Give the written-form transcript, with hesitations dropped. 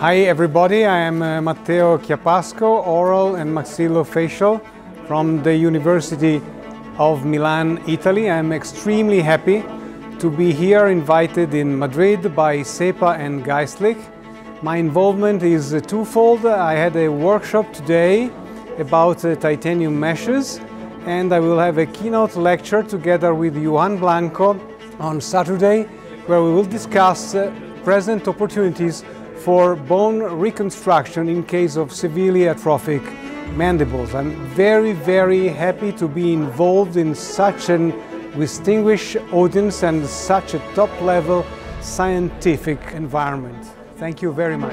Hi everybody, I am Matteo Chiapasco, oral and maxillofacial from the University of Milan, Italy. I am extremely happy to be here invited in Madrid by Sepa and Geistlich. My involvement is twofold. I had a workshop today about titanium meshes, and I will have a keynote lecture together with Juan Blanco on Saturday, where we will discuss present opportunities for bone reconstruction in case of severely atrophic mandibles. I'm very happy to be involved in such an distinguished audience and such a top-level scientific environment. Thank you very much.